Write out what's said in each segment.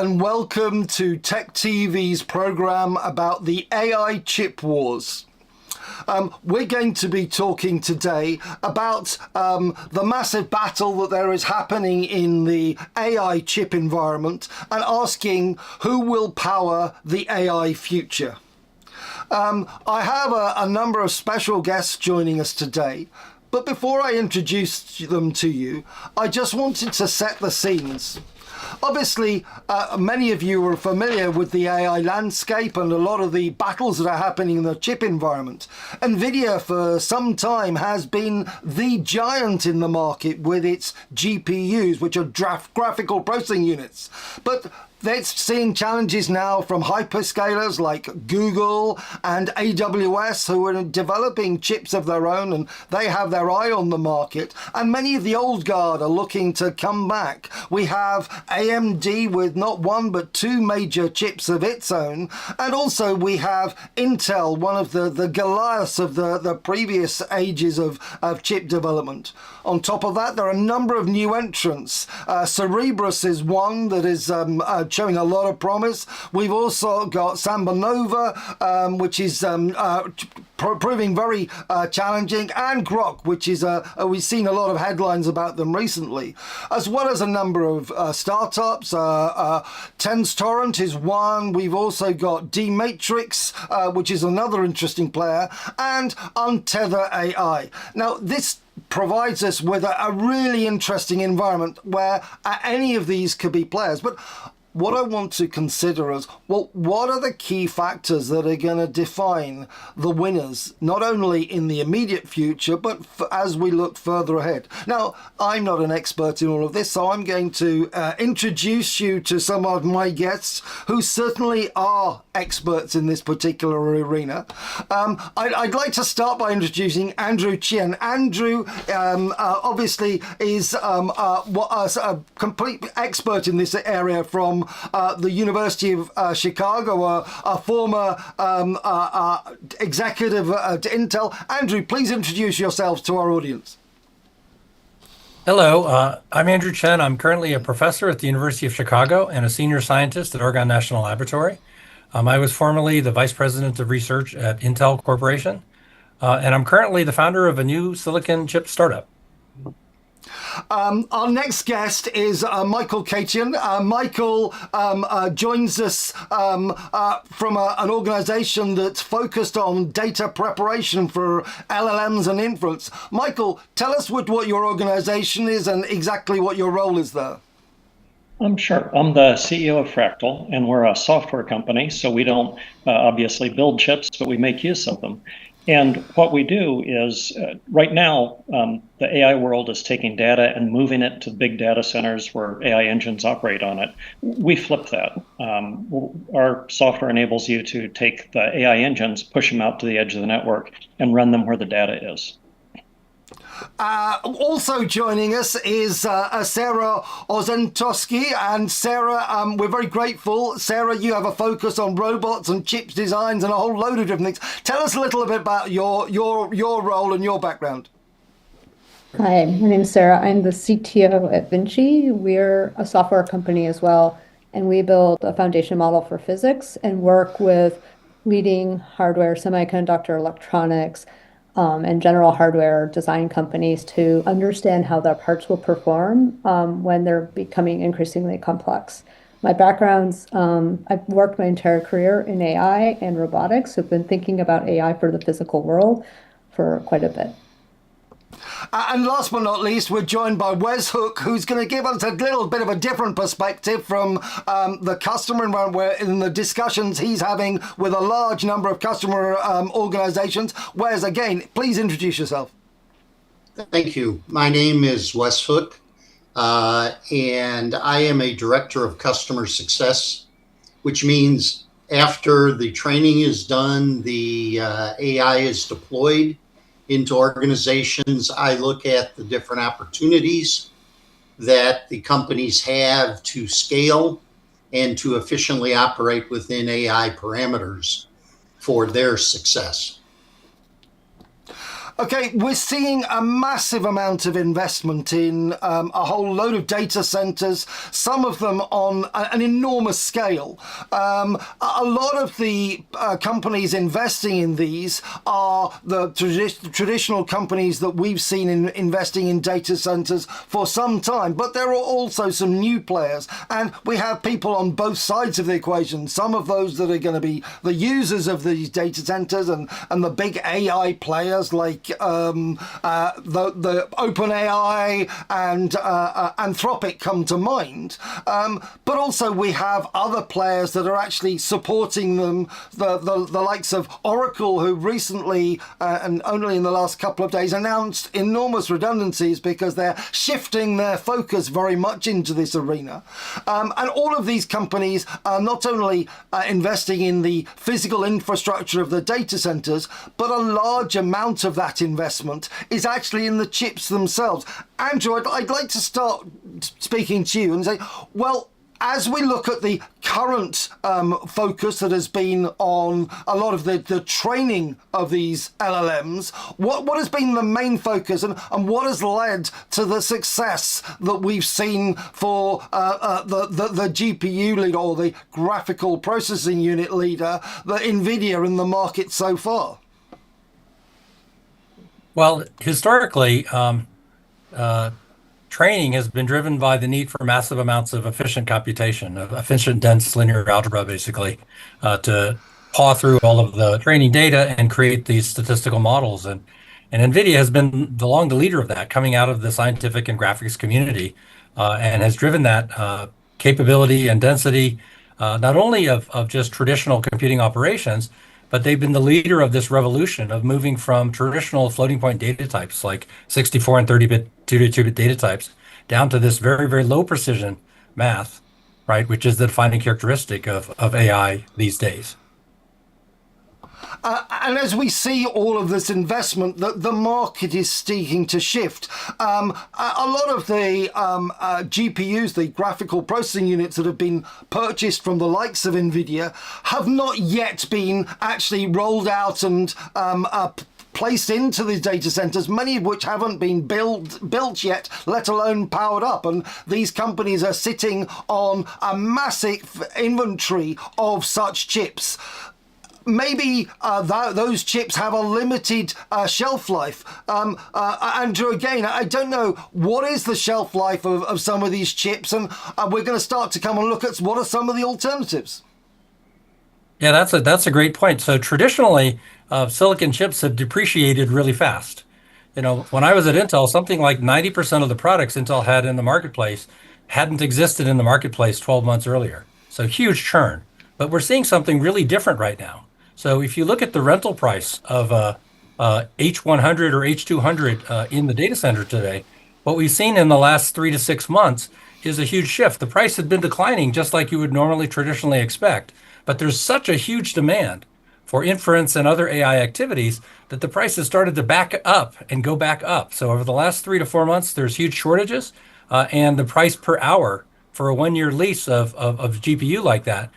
and welcome to Tech TV's program about the AI chip wars. We're going to be talking today about the massive battle that there is happening in the AI chip environment and asking who will power the AI future. I have a number of special guests joining us today, but before I introduce them to you, I just wanted to set the scenes. Obviously, many of you are familiar with the AI landscape and a lot of the battles that are happening in the chip environment. NVIDIA for some time has been the giant in the market with its GPUs, which are graphical processing units. But they're seeing challenges now from hyperscalers like Google and AWS, who are developing chips of their own, and they have their eye on the market. And many of the old guard are looking to come back. We have AMD with not one but two major chips of its own. And also we have Intel, one of the Goliaths of the previous ages of chip development. On top of that, there are a number of new entrants. Cerebras is one that is showing a lot of promise. We've also got Samba Nova, which is proving very challenging, and Grok, which is we've seen a lot of headlines about them recently, as well as a number of startups. TensTorrent is one. We've also got D-Matrix, which is another interesting player, and Untether AI. Now, this provides us with a really interesting environment where any of these could be players. But what I want to consider is, well, what are the key factors that are going to define the winners, not only in the immediate future, but as we look further ahead? Now, I'm not an expert in all of this, so I'm going to introduce you to some of my guests who certainly are experts in this particular arena. I'd like to start by introducing Andrew Chien. Andrew obviously is a complete expert in this area from the University of Chicago, a former executive at Intel. Andrew, please introduce yourselves to our audience. Hello, I'm Andrew Chien. I'm currently a professor at the University of Chicago and a senior scientist at Oregon National Laboratory. I was formerly the vice president of research at Intel Corporation, and I'm currently the founder of a new silicon chip startup. Our next guest is Micheal Cation. Micheal joins us from an organization that's focused on data preparation for LLMs and inference. Micheal, tell us what your organization is and exactly what your role is there. Sure. I'm the CEO of Fractal, and we're a software company, so we don't obviously build chips, but we make use of them. And what we do is, right now, the AI world is taking data and moving it to big data centers where AI engines operate on it. We flip that. Our software enables you to take the AI engines, push them out to the edge of the network, and run them where the data is. Also joining us is Sarah Osentoski. And Sarah, we're very grateful. Sarah, you have a focus on robots and chips designs and a whole load of different things. Tell us a little bit about your role and your background. Hi, my name is Sarah. I'm the CTO at Vinci. We're a software company as well, and we build a foundation model for physics and work with leading hardware, semiconductor electronics, and general hardware design companies to understand how their parts will perform when they're becoming increasingly complex. My background's, I've worked my entire career in AI and robotics. I've been thinking about AI for the physical world for quite a bit. And last but not least, we're joined by Wes Hook, who's going to give us a little bit of a different perspective from the customer environment, where in the discussions he's having with a large number of customer organizations. Wes, again, please introduce yourself. Thank you. My name is Wes Hook, and I am a director of customer success, which means after the training is done, the AI is deployed into organizations, I look at the different opportunities that the companies have to scale and to efficiently operate within AI parameters for their success. Okay, we're seeing a massive amount of investment in a whole load of data centers, some of them on an enormous scale. A lot of the companies investing in these are the traditional companies that we've seen investing in data centers for some time, but there are also some new players, and we have people on both sides of the equation. Some of those that are going to be the users of these data centers and the big AI players like the OpenAI and Anthropic come to mind. But also we have other players that are actually supporting them, the likes of Oracle, who recently, and only in the last couple of days, announced enormous redundancies because they're shifting their focus very much into this arena. And all of these companies are not only investing in the physical infrastructure of the data centers, but a large amount of that investment is actually in the chips themselves. Andrew, I'd like to start speaking to you and say, well, as we look at the current focus that has been on a lot of the training of these LLMs, what has been the main focus and what has led to the success that we've seen for the GPU leader, or the graphical processing unit leader, the NVIDIA, in the market so far? Well, historically, training has been driven by the need for massive amounts of efficient computation, of efficient dense linear algebra, basically, to paw through all of the training data and create these statistical models. And NVIDIA has been long the leader of that, coming out of the scientific and graphics community, and has driven that capability and density, not only of just traditional computing operations, but they've been the leader of this revolution of moving from traditional floating point data types like 64 and 30-bit, 2-to-2-bit data types down to this very, very low precision math, right, which is the defining characteristic of AI these days. And as we see all of this investment, the market is seeking to shift. A lot of the GPUs, the graphical processing units that have been purchased from the likes of NVIDIA, have not yet been actually rolled out and placed into these data centers, many of which haven't been built yet, let alone powered up. And these companies are sitting on a massive inventory of such chips. Maybe those chips have a limited shelf life. Andrew, again, I don't know, what is the shelf life of some of these chips? And we're going to start to come and look at what are some of the alternatives. Yeah, that's a great point. So traditionally, silicon chips have depreciated really fast. You know, when I was at Intel, something like 90% of the products Intel had in the marketplace hadn't existed in the marketplace 12 months earlier. So huge churn. But we're seeing something really different right now. So if you look at the rental price of H100 or H200 in the data center today, what we've seen in the last 3 to 6 months is a huge shift. The price had been declining just like you would normally traditionally expect, but there's such a huge demand for inference and other AI activities that the price has started to back up and go back up. So over the last 3 to 4 months, there's huge shortages, and the price per hour for a 1-year lease of GPU like that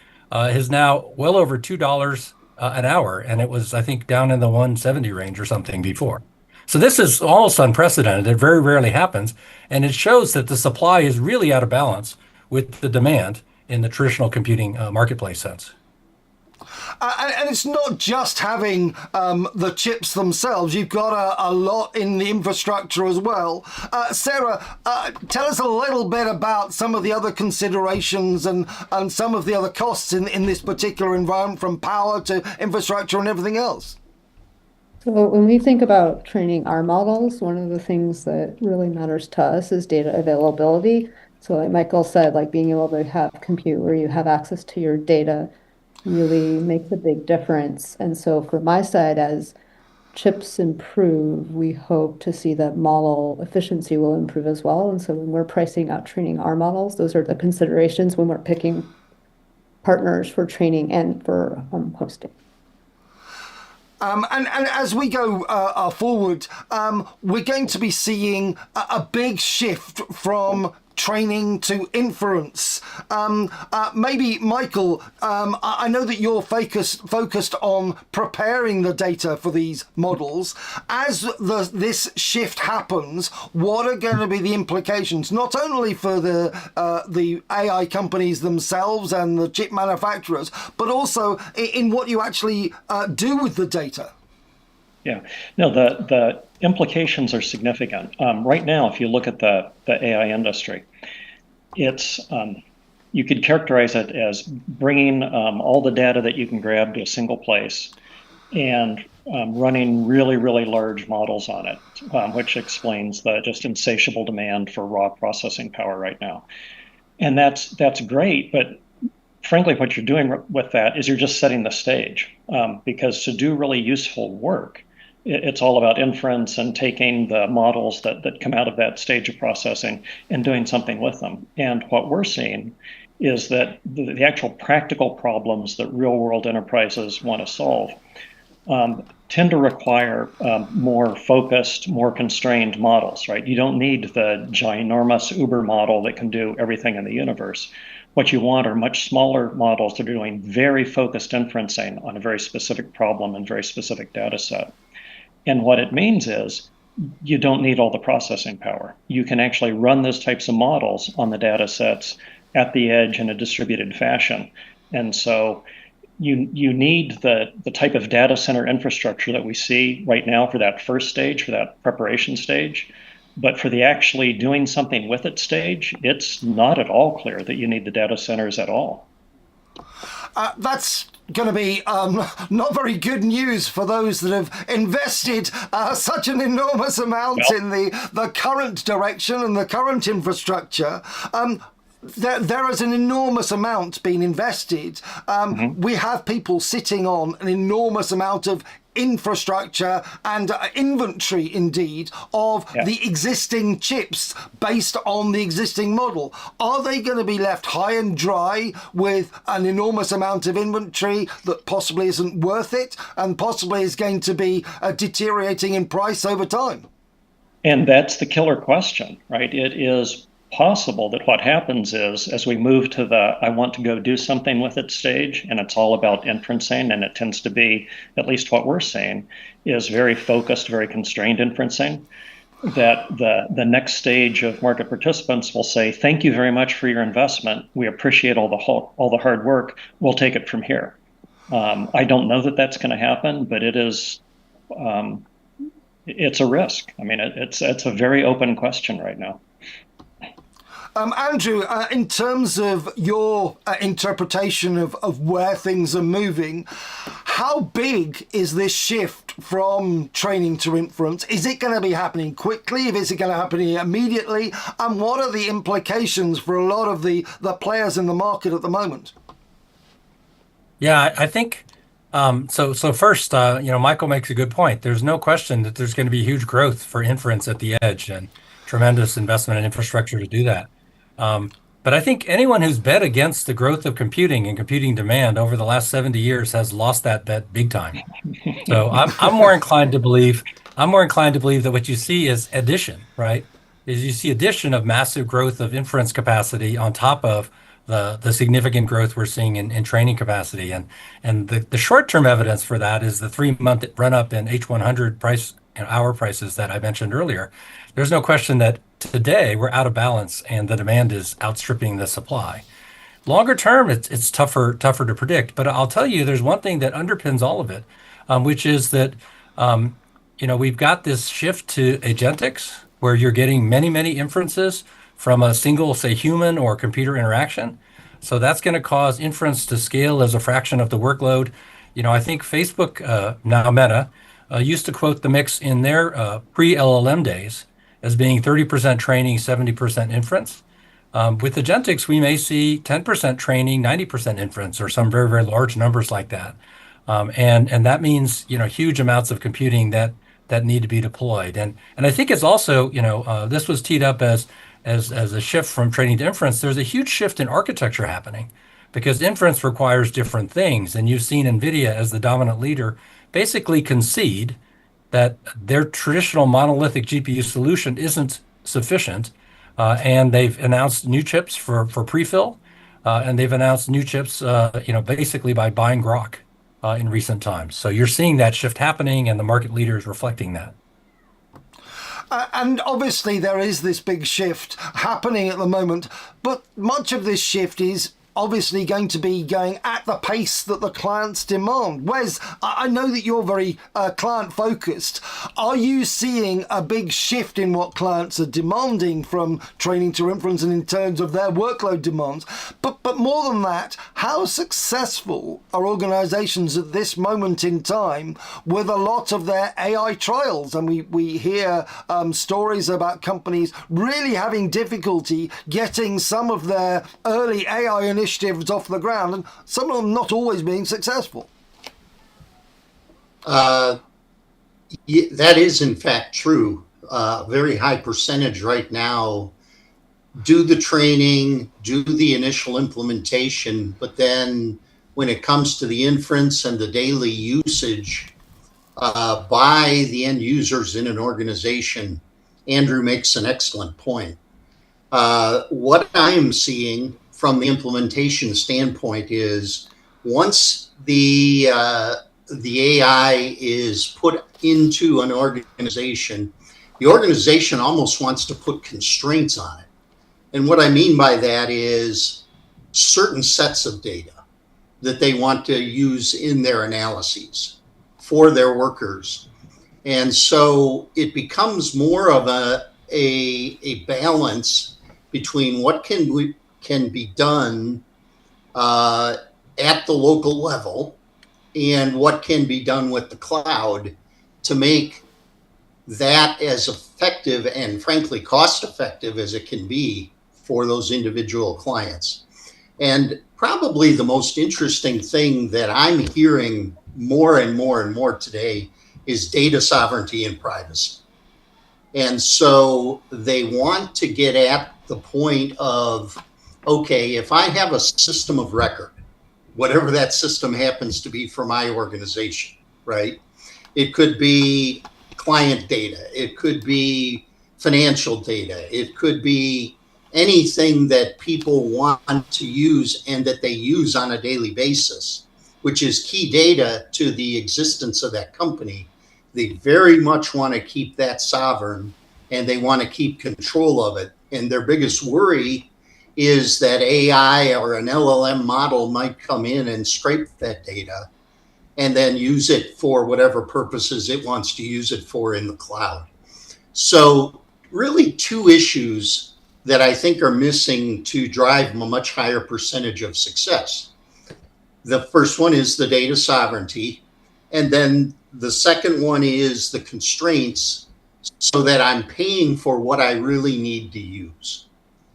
is now well over $2 an hour, and it was, I think, down in the 170 range or something before. So this is almost unprecedented. It very rarely happens, and it shows that the supply is really out of balance with the demand in the traditional computing marketplace sense. And it's not just having the chips themselves. You've got a lot in the infrastructure as well. Sarah, tell us a little bit about some of the other considerations and some of the other costs in this particular environment, from power to infrastructure and everything else. So when we think about training our models, one of the things that really matters to us is data availability. So like Michael said, like being able to have compute where you have access to your data really makes a big difference. And so for my side, as chips improve, we hope to see that model efficiency will improve as well. And so when we're pricing out training our models, those are the considerations when we're picking partners for training and for hosting. And as we go forward, we're going to be seeing a big shift from training to inference. Maybe Micheal, I know that you're focused on preparing the data for these models. As this shift happens, what are going to be the implications, not only for the AI companies themselves and the chip manufacturers, but also in what you actually do with the data? Yeah, no, the implications are significant. Right now, if you look at the AI industry, it's you could characterize it as bringing all the data that you can grab to a single place and running really, really large models on it, which explains the just insatiable demand for raw processing power right now. And that's great, but frankly, what you're doing with that is you're just setting the stage, because to do really useful work, it's all about inference and taking the models that come out of that stage of processing and doing something with them. And what we're seeing is that the actual practical problems that real world enterprises want to solve tend to require more focused, more constrained models, right? You don't need the ginormous Uber model that can do everything in the universe. What you want are much smaller models that are doing very focused inferencing on a very specific problem and very specific data set. And what it means is you don't need all the processing power. You can actually run those types of models on the data sets at the edge in a distributed fashion. And so you need the type of data center infrastructure that we see right now for that first stage, for that preparation stage. But for the actually doing something with it stage, it's not at all clear that you need the data centers at all. That's going to be not very good news for those that have invested such an enormous amount in the current direction and the current infrastructure. There is an enormous amount being invested. We have people sitting on an enormous amount of infrastructure and inventory, indeed, of the existing chips based on the existing model. Are they going to be left high and dry with an enormous amount of inventory that possibly isn't worth it and possibly is going to be deteriorating in price over time? And that's the killer question, right? It is possible that what happens is, as we move to the I want to go do something with it stage, and it's all about inferencing, and it tends to be, at least what we're seeing, is very focused, very constrained inferencing, that the next stage of market participants will say, thank you very much for your investment. We appreciate all the hard work. We'll take it from here. I don't know that that's going to happen, but it is it's a risk. I mean, it's a very open question right now. Andrew, in terms of your interpretation of where things are moving, how big is this shift from training to inference? Is it going to be happening quickly? Is it going to happen immediately? And what are the implications for a lot of the players in the market at the moment? Yeah, I think so first, Micheal makes a good point. There's no question that there's going to be huge growth for inference at the edge and tremendous investment in infrastructure to do that. But I think anyone who's bet against the growth of computing and computing demand over the last 70 years has lost that bet big time. So I'm more inclined to believe that what you see is addition, right? Is you see addition of massive growth of inference capacity on top of the significant growth we're seeing in training capacity. And the short-term evidence for that is the 3-month run up in H100 price and hour prices that I mentioned earlier. There's no question that today we're out of balance and the demand is outstripping the supply. Longer term, it's tougher to predict. But I'll tell you, there's one thing that underpins all of it, which is that we've got this shift to agentics, where you're getting many inferences from a single, say, human or computer interaction. So that's going to cause inference to scale as a fraction of the workload. I think Facebook, now Meta, used to quote the mix in their pre-LLM days as being 30% training, 70% inference. With agentics, we may see 10% training, 90% inference, or some very, very large numbers like that. And that means huge amounts of computing that need to be deployed. And I think it's also this was teed up as a shift from training to inference. There's a huge shift in architecture happening because inference requires different things. And you've seen NVIDIA as the dominant leader basically concede that their traditional monolithic GPU solution isn't sufficient and they've announced new chips for prefill, and they've announced new chips, basically by buying grok in recent times. So you're seeing that shift happening, and the market leader is reflecting that. And obviously there is this big shift happening at the moment, but much of this shift is obviously going to be going at the pace that the clients demand. Wes, I know that you're very client focused. Are you seeing a big shift in what clients are demanding from training to inference and in terms of their workload demands? But more than that, how successful are organizations at this moment in time with a lot of their AI trials? And we hear stories about companies really having difficulty getting some of their early AI initiatives off the ground, and some of them not always being successful. That is in fact true. Very high percentage right now do the training, do the initial implementation, but then when it comes to the inference and the daily usage by the end users in an organization, Andrew makes an excellent point. What I'm seeing from the implementation standpoint is once the AI is put into an organization, the organization almost wants to put constraints on it. And what I mean by that is certain sets of data that they want to use in their analyses for their workers. And so it becomes more of a balance between what can be done at the local level and what can be done with the cloud to make that as effective and frankly cost effective as it can be for those individual clients. And probably the most interesting thing that I'm hearing more and more and more today is data sovereignty and privacy. And so they want to get at the point of, okay, if I have a system of record, whatever that system happens to be for my organization, right? It could be client data, it could be financial data, it could be anything that people want to use and that they use on a daily basis, which is key data to the existence of that company. They very much want to keep that sovereign and they want to keep control of it. And their biggest worry is that AI or an LLM model might come in and scrape that data and then use it for whatever purposes it wants to use it for in the cloud. So really two issues that I think are missing to drive a much higher percentage of success. The first one is the data sovereignty. And then the second one is the constraints so that I'm paying for what I really need to use.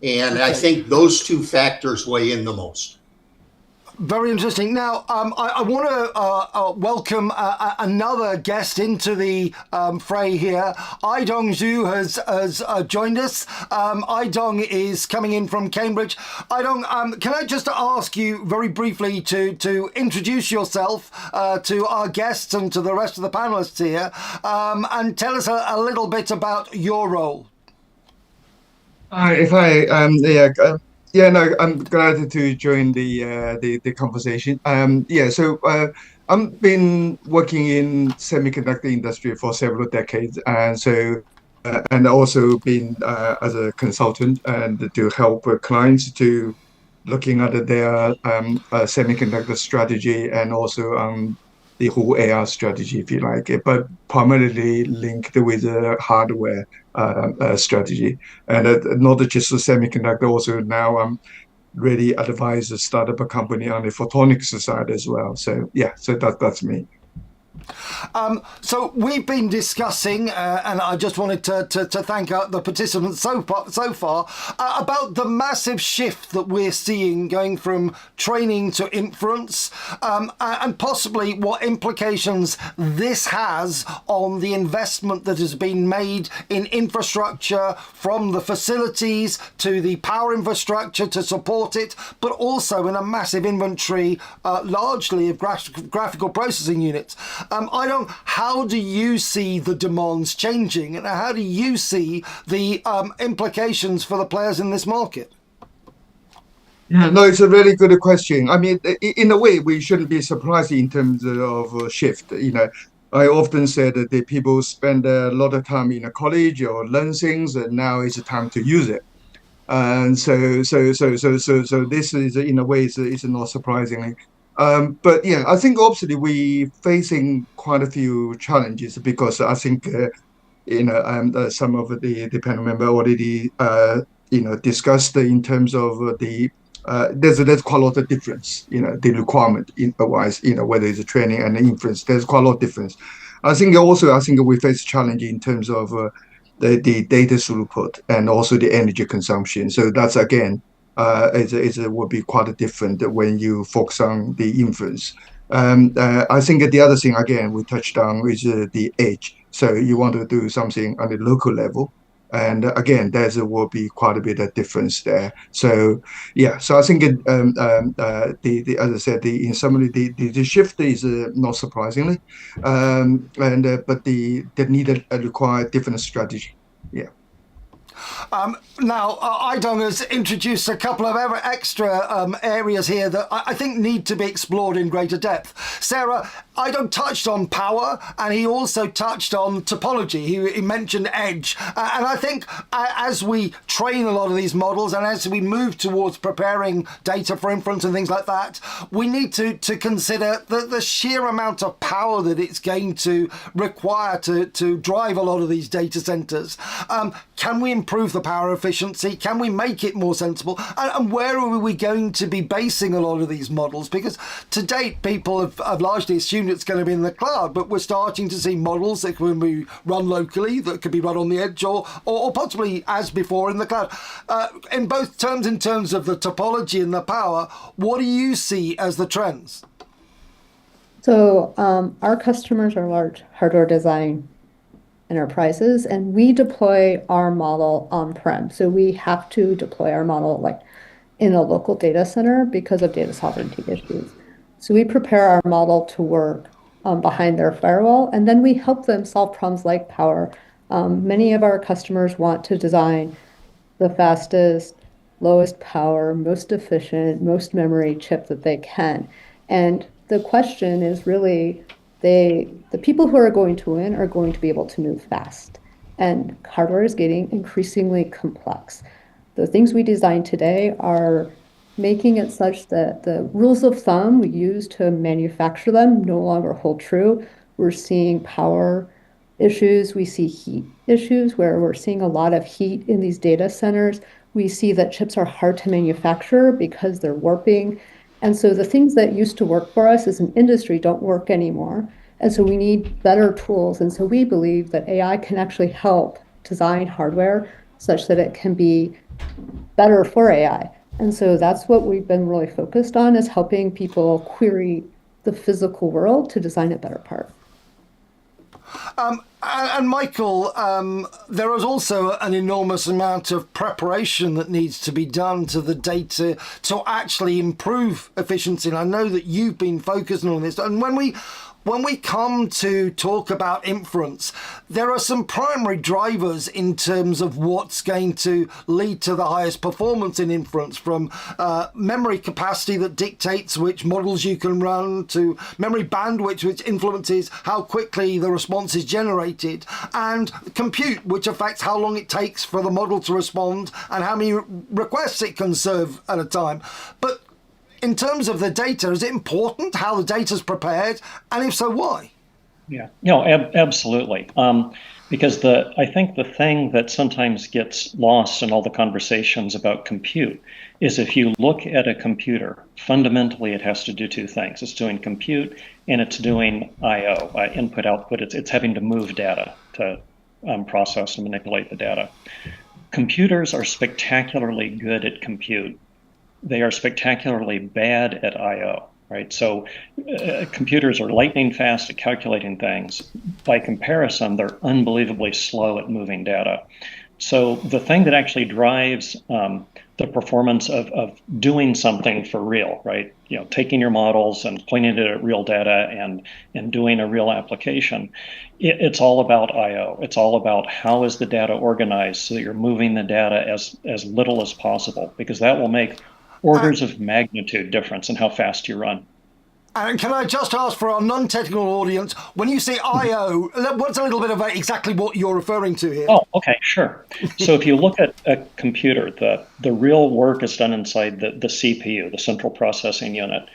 And okay. I think those two factors weigh in the most. Very interesting. Now, I want to welcome another guest into the fray here. Aidong Xu has joined us. Aidong is coming in from Cambridge. Aidong, can I just ask you very briefly to introduce yourself to our guests and to the rest of the panelists here, and tell us a little bit about your role. I'm glad to join the conversation. I've been working in semiconductor industry for several decades, and also been as a consultant and to help clients to looking at their semiconductor strategy and also the whole AI strategy, if you like, but primarily linked with the hardware strategy. And not just the semiconductor, also now I'm really advise a startup company on the photonics side as well. So that's me. So we've been discussing, and I just wanted to thank the participants so far about the massive shift that we're seeing going from training to inference, and possibly what implications this has on the investment that has been made in infrastructure, from the facilities to the power infrastructure to support it, but also in a massive inventory, largely of graphical processing units. Aidong, how do you see the demands changing, and how do you see the implications for the players in this market? Yeah, no, it's a really good question. I mean, in a way, we shouldn't be surprised in terms of a shift. I often say that the people spend a lot of time in a college or learn things, and now it's time to use it. And so this is in a way is not surprisingly. But yeah, I think obviously we facing quite a few challenges because I think some of the panel member already discussed in terms of there's quite a lot of difference, the requirement in wise, whether it's a training and the inference, there's quite a lot of difference. I think we face challenge in terms of the data throughput and also the energy consumption. So that's again would be quite different when you focus on the inference. I think the other thing again we touched on is the edge. So you want to do something on the local level, and again, will be quite a bit of difference there. So yeah, so I think the as I said, in summary, the shift is not surprisingly, but the needed require different strategy. Yeah. Now, Aidong has introduced a couple of extra areas here that I think need to be explored in greater depth. Sarah, Aidong touched on power, and he also touched on topology. He mentioned edge. And I think as we train a lot of these models and as we move towards preparing data for inference and things like that, we need to consider the sheer amount of power that it's going to require to drive a lot of these data centers. Can we improve the power efficiency? Can we make it more sensible? And where are we going to be basing a lot of these models? Because to date, people have largely assumed it's going to be in the cloud, but we're starting to see models that can be run locally, that could be run on the edge, or possibly as before in the cloud. In both terms, in terms of the topology and the power, what do you see as the trends? So our customers are large hardware design enterprises, and we deploy our model on-prem. So we have to deploy our model like in a local data center because of data sovereignty issues. So we prepare our model to work behind their firewall, and then we help them solve problems like power. Many of our customers want to design the fastest, lowest power, most efficient, most memory chip that they can. And the question is really, the people who are going to win are going to be able to move fast. And hardware is getting increasingly complex. The things we design today are making it such that the rules of thumb we use to manufacture them no longer hold true. We're seeing power issues. We see heat issues where we're seeing a lot of heat in these data centers. We see that chips are hard to manufacture because they're warping. And so the things that used to work for us as an industry don't work anymore. And so we need better tools. And so we believe that AI can actually help design hardware such that it can be better for AI. And so that's what we've been really focused on, is helping people query the physical world to design a better part. And Michael, there is also an enormous amount of preparation that needs to be done to the data to actually improve efficiency. And I know that you've been focusing on this. And when we come to talk about inference, there are some primary drivers in terms of what's going to lead to the highest performance in inference, from memory capacity that dictates which models you can run, to memory bandwidth, which influences how quickly the response is generated, and compute, which affects how long it takes for the model to respond and how many requests it can serve at a time. But in terms of the data, is it important how the data is prepared? And if so, why? Yeah, absolutely. Because I think the thing that sometimes gets lost in all the conversations about compute is, if you look at a computer, fundamentally it has to do two things. It's doing compute and it's doing I/O, input, output. It's having to move data to process and manipulate the data. Computers are spectacularly good at compute. They are spectacularly bad at I/O, right? So computers are lightning fast at calculating things. By comparison, they're unbelievably slow at moving data. So the thing that actually drives the the performance of doing something for real, right? Taking your models and pointing it at real data and doing a real application. It's all about I/O. It's all about how is the data organized so that you're moving the data as little as possible, because that will make orders of magnitude difference in how fast you run. And can I just ask for our non-technical audience, when you say I/O, what's a little bit about exactly what you're referring to here? Oh, okay, sure. So if you look at a computer, the real work is done inside the CPU, the central processing unit,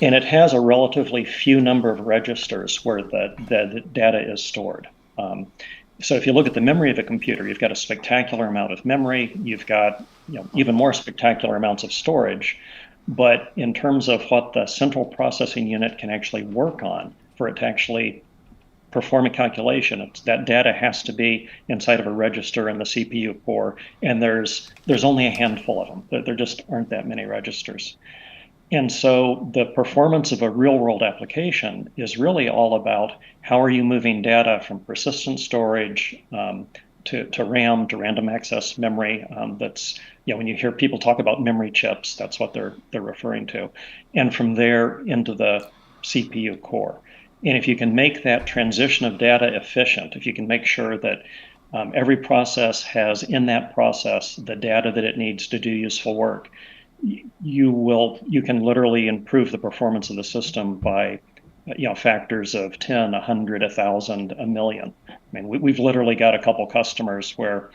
and it has a relatively few number of registers where the data is stored. So if you look at the memory of a computer, you've got a spectacular amount of memory, you've got even more spectacular amounts of storage. But in terms of what the central processing unit can actually work on for it to actually perform a calculation, that data has to be inside of a register in the CPU core, and there's only a handful of them. There just aren't that many registers. And so the performance of a real-world application is really all about how are you moving data from persistent storage to RAM, to random access memory. That's when you hear people talk about memory chips, that's what they're referring to, and from there into the CPU core. And if you can make that transition of data efficient, if you can make sure that every process has in that process the data that it needs to do useful work, you can literally improve the performance of the system by factors of 10, 100, 1,000, a million. I mean, we've literally got a couple customers where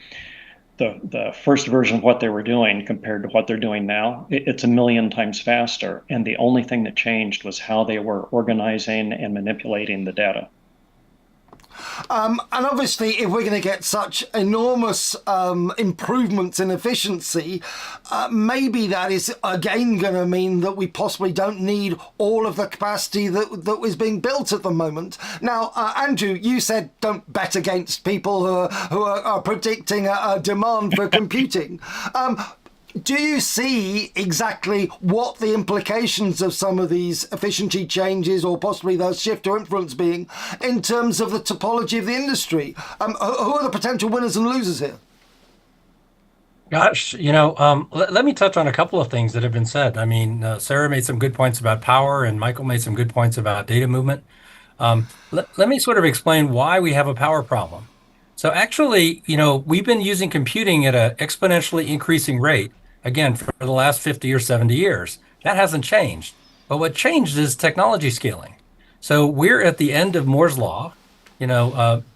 the first version of what they were doing compared to what they're doing now, it's a million times faster. And the only thing that changed was how they were organizing and manipulating the data. And obviously, if we're going to get such enormous improvements in efficiency, maybe that is again going to mean that we possibly don't need all of the capacity that is being built at the moment. Now, Andrew, you said don't bet against people who are predicting a demand for computing. Do you see exactly what the implications of some of these efficiency changes or possibly those shift to inference being in terms of the topology of the industry? Who are the potential winners and losers here? Gosh, let me touch on a couple of things that have been said. I mean, Sarah made some good points about power and Michael made some good points about data movement. Let me sort of explain why we have a power problem. So actually, we've been using computing at an exponentially increasing rate, again, for the last 50 or 70 years. That hasn't changed. But what changed is technology scaling. So we're at the end of Moore's Law.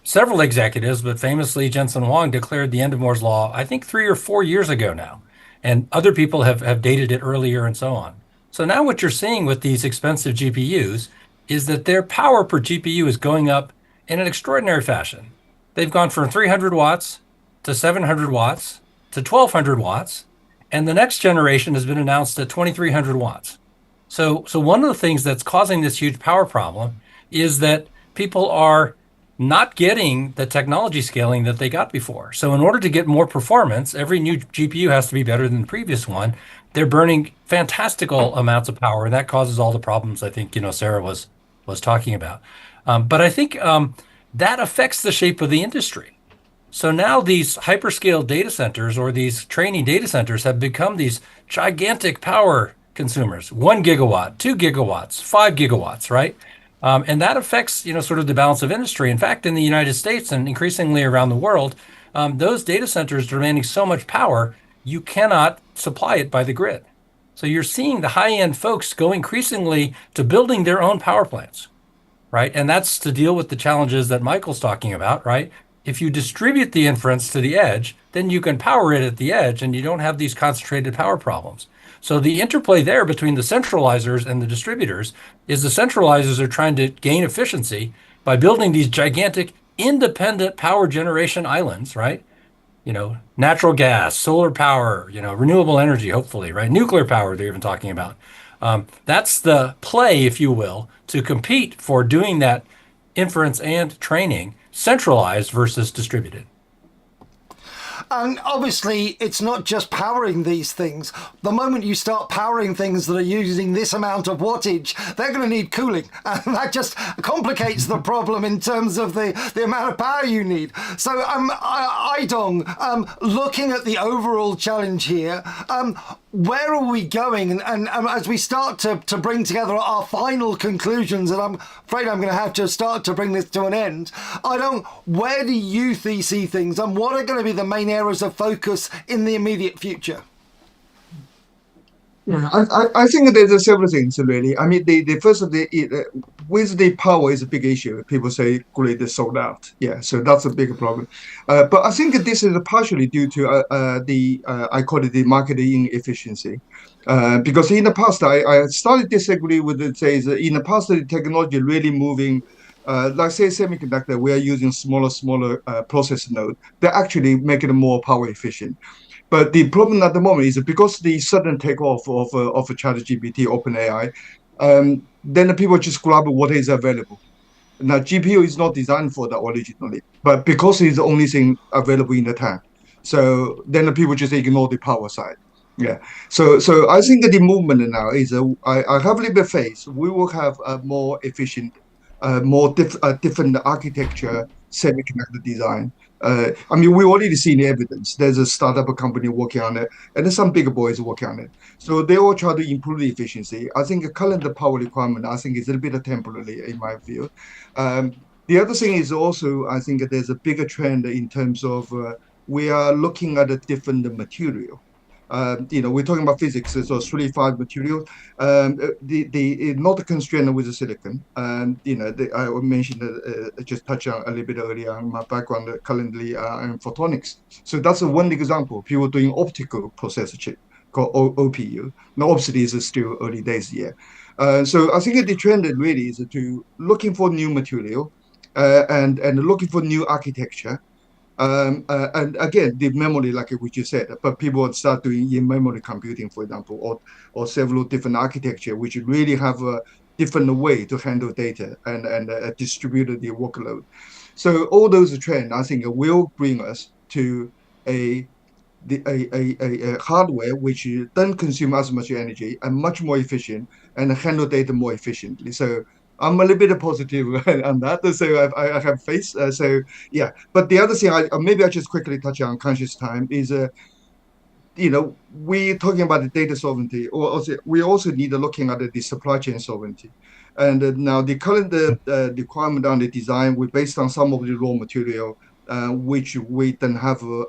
Several executives, but famously Jensen Huang, declared the end of Moore's Law, I think 3 or 4 years ago now. And other people have dated it earlier and so on. So now what you're seeing with these expensive GPUs is that their power per GPU is going up in an extraordinary fashion. They've gone from 300 watts to 700 watts to 1,200 watts. And the next generation has been announced at 2,300 watts. So one of the things that's causing this huge power problem is that people are not getting the technology scaling that they got before. So in order to get more performance, every new GPU has to be better than the previous one. They're burning fantastical amounts of power, and that causes all the problems I think Sarah was talking about. But I think that affects the shape of the industry. So now these hyperscale data centers or these training data centers have become these gigantic power consumers, 1 gigawatt, 2 gigawatts, 5 gigawatts, right? And that affects, sort of the balance of industry. In fact, in the United States and increasingly around the world, those data centers demanding so much power, you cannot supply it by the grid. So you're seeing the high-end folks go increasingly to building their own power plants, right? And that's to deal with the challenges that Michael's talking about, right? If you distribute the inference to the edge, then you can power it at the edge and you don't have these concentrated power problems. So the interplay there between the centralizers and the distributors is the centralizers are trying to gain efficiency by building these gigantic independent power generation islands, right? Natural gas, solar power, renewable energy, hopefully, right? Nuclear power, they're even talking about. That's the play, if you will, to compete for doing that inference and training centralized versus distributed. And obviously, it's not just powering these things. The moment you start powering things that are using this amount of wattage, they're going to need cooling. And that just complicates the problem in terms of the amount of power you need. So, Aidong, looking at the overall challenge here, where are we going? And as we start to bring together our final conclusions, and I'm afraid I'm going to have to start to bring this to an end, where do you see things, and what are going to be the main areas of focus in the immediate future? Yeah, I think there's several things really. I mean, the first of with the power is a big issue. People say grid is sold out. Yeah, so that's a big problem. But I think this is partially due to I call it the marketing inefficiency. Because in the past, I started disagree with it. Says in the past, the technology really moving. Like say semiconductor, we are using smaller process node. They actually make it more power efficient. But the problem at the moment is because the sudden takeoff of ChatGPT, OpenAI, then the people just grab what is available. Now GPU is not designed for that originally, but because it's the only thing available in the tank, so then the people just ignore the power side. Yeah. So I think that the movement now is I have a little bit faith we will have a more efficient, different architecture semiconductor design. I mean, we already seen the evidence. There's a startup company working on it, and there's some big boys working on it. So they all try to improve the efficiency. I think the current power requirement, I think, is a little bit temporary in my view. The other thing is also, I think there's a bigger trend in terms of we are looking at a different material. We're talking about physics, so 3-5 material. Not constrained with the silicon. I mentioned just touch on a little bit earlier on my background currently in photonics. So that's one example. People doing optical processor chip called OPU. Now, obviously, it's still early days here. So I think the trend really is to looking for new material and looking for new architecture. And again, the memory, like we just said, but people would start doing in-memory computing, for example, or several different architecture, which really have a different way to handle data and distribute the workload. So all those trends, I think, will bring us to a hardware which doesn't consume as much energy and much more efficient and handle data more efficiently. So I'm a little bit positive on that, so I have faith. So yeah, but the other thing, maybe I just quickly touch on conscious time is, we're talking about the data sovereignty, or also, we also need to looking at the supply chain sovereignty. And now the current requirement on the design, we based on some of the raw material, which we don't have. We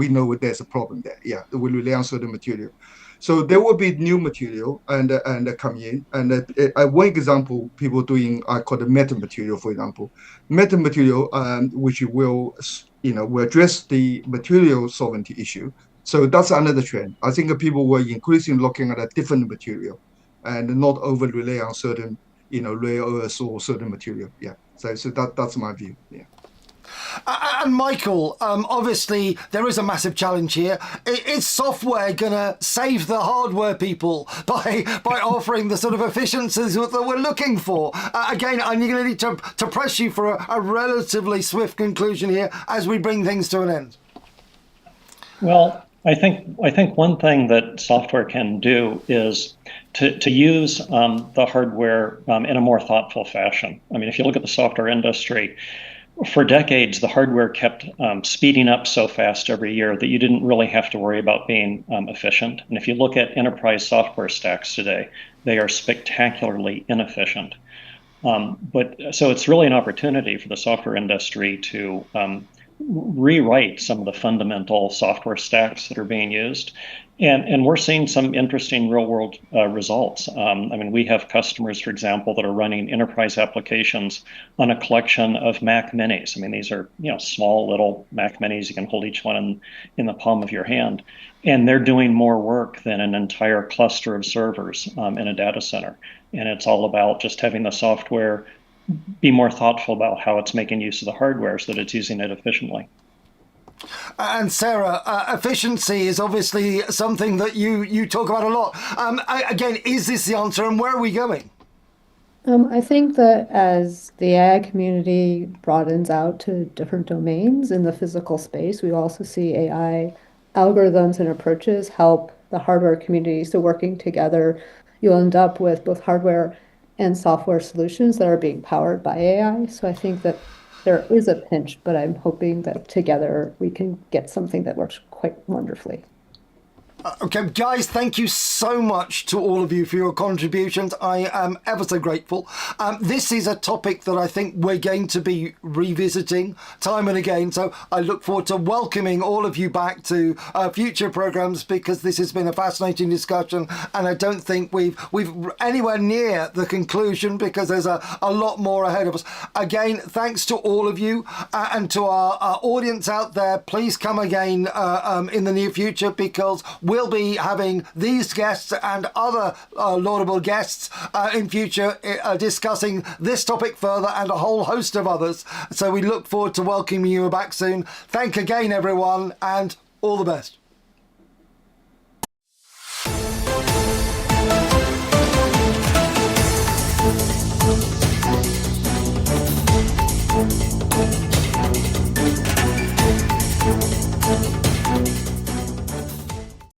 know there's a problem there. Yeah, we rely on certain material. So there will be new material and coming in. And one example, people doing, I call the meta material, for example, meta material, which will address the material sovereignty issue. So that's another trend. I think people were increasingly looking at a different material and not over rely on certain, rare earths or certain material. Yeah. So that's my view. Yeah. And Micheal, obviously there is a massive challenge here. Is software going to save the hardware people by offering the sort of efficiencies that we're looking for? Again, I'm going to need to press you for a relatively swift conclusion here as we bring things to an end. Well, I think one thing that software can do is to use the hardware in a more thoughtful fashion. I mean, if you look at the software industry, for decades, the hardware kept speeding up so fast every year that you didn't really have to worry about being efficient. And if you look at enterprise software stacks today, they are spectacularly inefficient. So it's really an opportunity for the software industry to rewrite some of the fundamental software stacks that are being used. And we're seeing some interesting real world results. I mean, we have customers, for example, that are running enterprise applications on a collection of Mac Minis. I mean, these are small little Mac Minis. You can hold each one in the palm of your hand. And they're doing more work than an entire cluster of servers in a data center. And it's all about just having the software be more thoughtful about how it's making use of the hardware so that it's using it efficiently. And Sarah, efficiency is obviously something that you talk about a lot. Again, is this the answer, and where are we going? I think that as the AI community broadens out to different domains in the physical space, we also see AI algorithms and approaches help the hardware community. So working together, you'll end up with both hardware and software solutions that are being powered by AI. So I think that there is a pinch, but I'm hoping that together we can get something that works quite wonderfully. Okay, guys, thank you so much to all of you for your contributions. I am ever so grateful. This is a topic that I think we're going to be revisiting time and again. So I look forward to welcoming all of you back to future programs, because this has been a fascinating discussion. And I don't think we've anywhere near the conclusion, because there's a lot more ahead of us. Again, thanks to all of you and to our audience out there. Please come again in the near future, because we'll be having these guests and other laudable guests in future discussing this topic further and a whole host of others. So we look forward to welcoming you back soon. Thank again, everyone, and all the best.